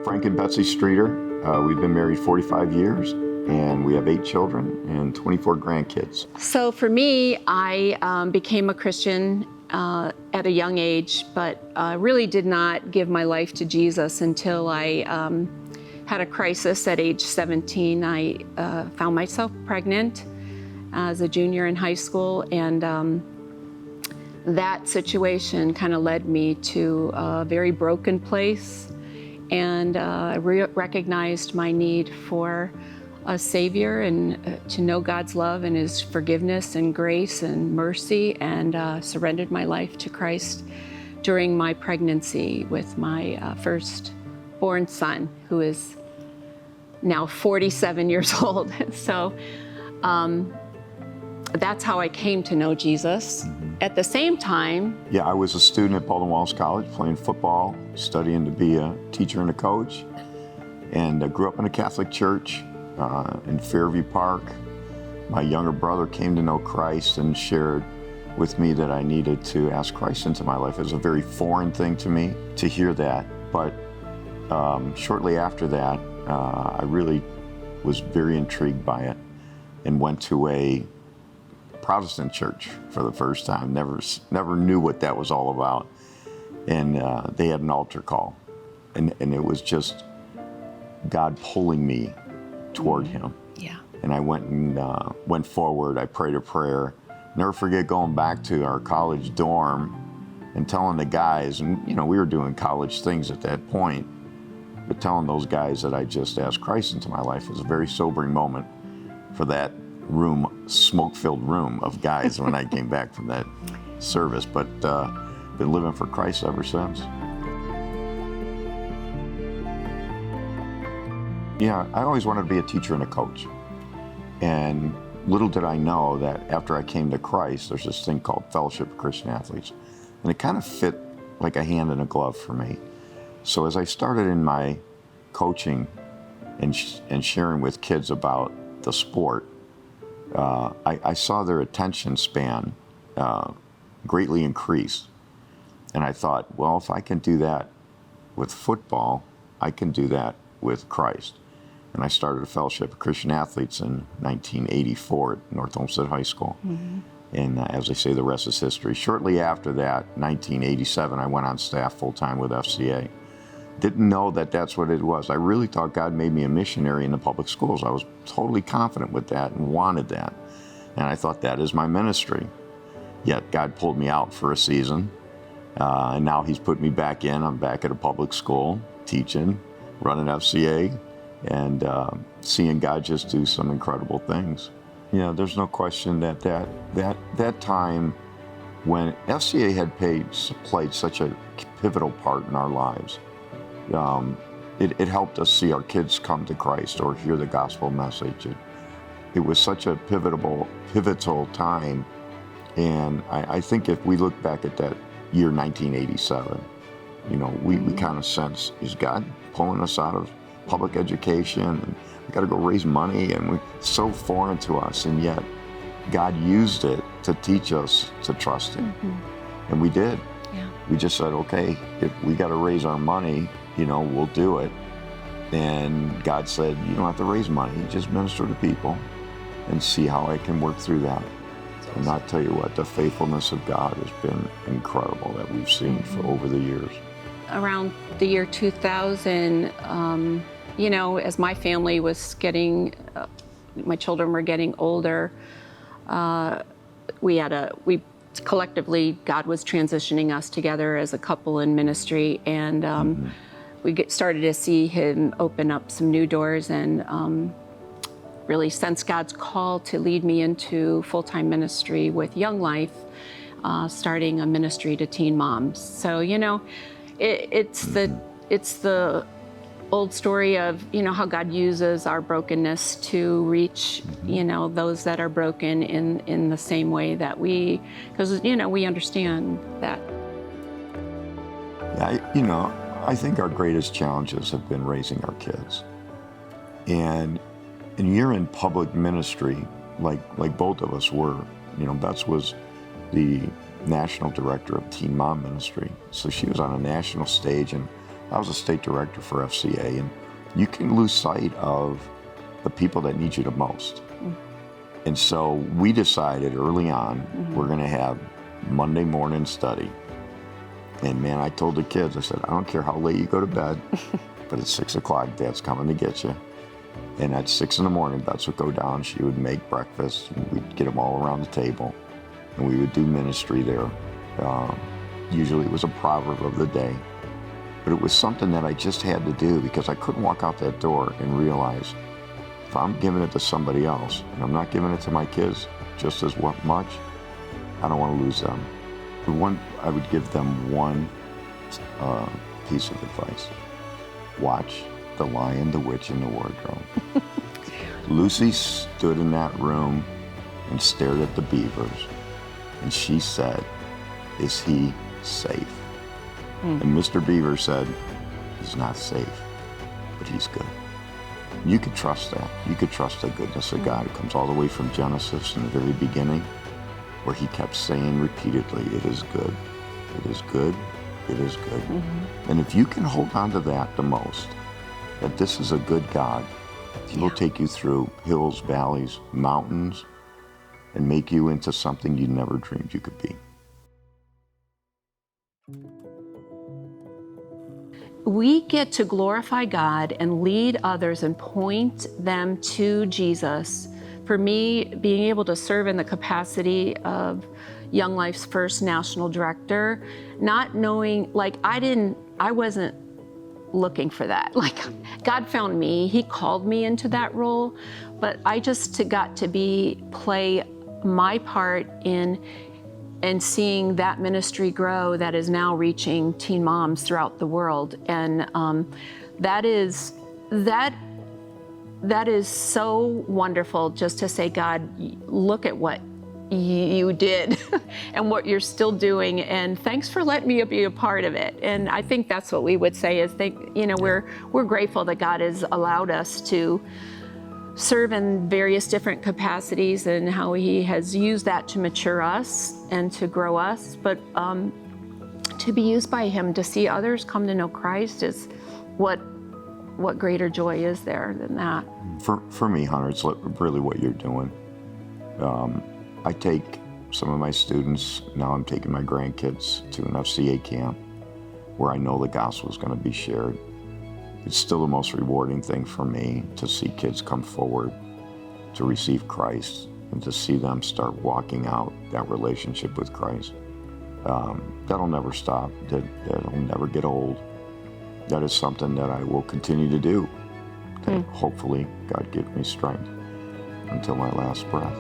Frank and Betsy Streeter. We've been married 45 years, and we have 8 children and 24 grandkids. So for me, I became a Christian at a young age, but really did not give my life to Jesus until I had a crisis at age 17. I found myself pregnant as a junior in high school, and that situation kind of led me to a very broken place, and recognized my need for a Savior and to know God's love and His forgiveness and grace and mercy, and surrendered my life to Christ during my pregnancy with my firstborn son, who is now 47 years old. So that's how I came to know Jesus. At the same time... Yeah, I was a student at Baldwin Wallace College, playing football, studying to be a teacher and a coach, and I grew up in a Catholic church in Fairview Park. My younger brother came to know Christ and shared with me that I needed to ask Christ into my life. It was a very foreign thing to me to hear that, but shortly after that, I really was very intrigued by it and went to a Protestant church for the first time. Never knew what that was all about. And they had an altar call, and it was just God pulling me toward Him. Yeah. And I went forward. I prayed a prayer. Never forget going back to our college dorm and telling the guys, and we were doing college things at that point, but telling those guys that I just asked Christ into my life was a very sobering moment for that room, smoke-filled room of guys when I came back from that service. But been living for Christ ever since. Yeah, I always wanted to be a teacher and a coach. And little did I know that after I came to Christ, there's this thing called Fellowship of Christian Athletes. And it kind of fit like a hand in a glove for me. So as I started in my coaching and sharing with kids about the sport, I saw their attention span greatly increase. And I thought, well, if I can do that with football, I can do that with Christ. And I started a Fellowship of Christian Athletes in 1984 at North Olmsted High School. Mm-hmm. And as I say, the rest is history. Shortly after that, 1987, I went on staff full-time with FCA. Didn't know that that's what it was. I really thought God made me a missionary in the public schools. I was totally confident with that and wanted that. And I thought, that is my ministry. Yet God pulled me out for a season. And now He's put me back in. I'm back at a public school, teaching, running FCA, and seeing God just do some incredible things. There's no question that time when FCA had played such a pivotal part in our lives, it helped us see our kids come to Christ or hear the gospel message. It was such a pivotal time, and I think if we look back at that year 1987, we kind of sense, is God pulling us out of public education, and we got to go raise money, and it's so foreign to us, and yet God used it to teach us to trust Him. Mm-hmm. And we did. Yeah. We just said, okay, if we got to raise our money, we'll do it. And God said, you don't have to raise money, just minister to people and see how I can work through that. Awesome. And I'll tell you what, the faithfulness of God has been incredible that we've seen for over the years. Around the year 2000, as my family was my children were getting older, we collectively, God was transitioning us together as a couple in ministry, and we started to see Him open up some new doors, and really sense God's call to lead me into full-time ministry with Young Life, starting a ministry to teen moms. So, it's the old story of, how God uses our brokenness to reach, those that are broken in the same way that because we understand that. I think our greatest challenges have been raising our kids. And you're in public ministry, like both of us were. Bets was the national director of Teen Mom Ministry. So she was on a national stage, and I was a state director for FCA, and you can lose sight of the people that need you the most. And so we decided early on, we're going to have Monday morning study. And man, I told the kids, I said, I don't care how late you go to bed, but at 6 o'clock, Dad's coming to get you. And at 6 in the morning, Betsy would go down, she would make breakfast, and we'd get them all around the table, and we would do ministry there. Usually it was a proverb of the day, but it was something that I just had to do because I couldn't walk out that door and realize if I'm giving it to somebody else and I'm not giving it to my kids just as much, I don't want to lose them. I would give them one piece of advice. Watch The Lion, the Witch, and the Wardrobe. Lucy stood in that room and stared at the beavers, and she said, "Is he safe?" And Mr. Beaver said, "He's not safe, but he's good." You could trust that. You could trust the goodness of God. It comes all the way from Genesis in the very beginning, where he kept saying repeatedly, "It is good, it is good, it is good." And if you can hold on to that the most, that this is a good God, he will take you through hills, valleys, mountains, and make you into something you never dreamed you could be. We get to glorify God and lead others and point them to Jesus. For me, being able to serve in the capacity of Young Life's first national director, not knowing, I wasn't looking for that. Like, God found me, he called me into that role, but I just got to play my part in and seeing that ministry grow that is now reaching teen moms throughout the world. And that is so wonderful, just to say, God, look at what you did and what you're still doing, and thanks for letting me be a part of it. And I think that's what we would say is, we're grateful that God has allowed us to serve in various different capacities and how he has used that to mature us and to grow us, but to be used by him to see others come to know Christ is what greater joy is there than that? For me, Hunter, it's really what you're doing. I take some of my students, now I'm taking my grandkids to an FCA camp where I know the gospel is going to be shared. It's still the most rewarding thing for me to see kids come forward to receive Christ and to see them start walking out that relationship with Christ. That'll never stop. That'll never get old. That is something that I will continue to do. Hopefully, God gives me strength until my last breath.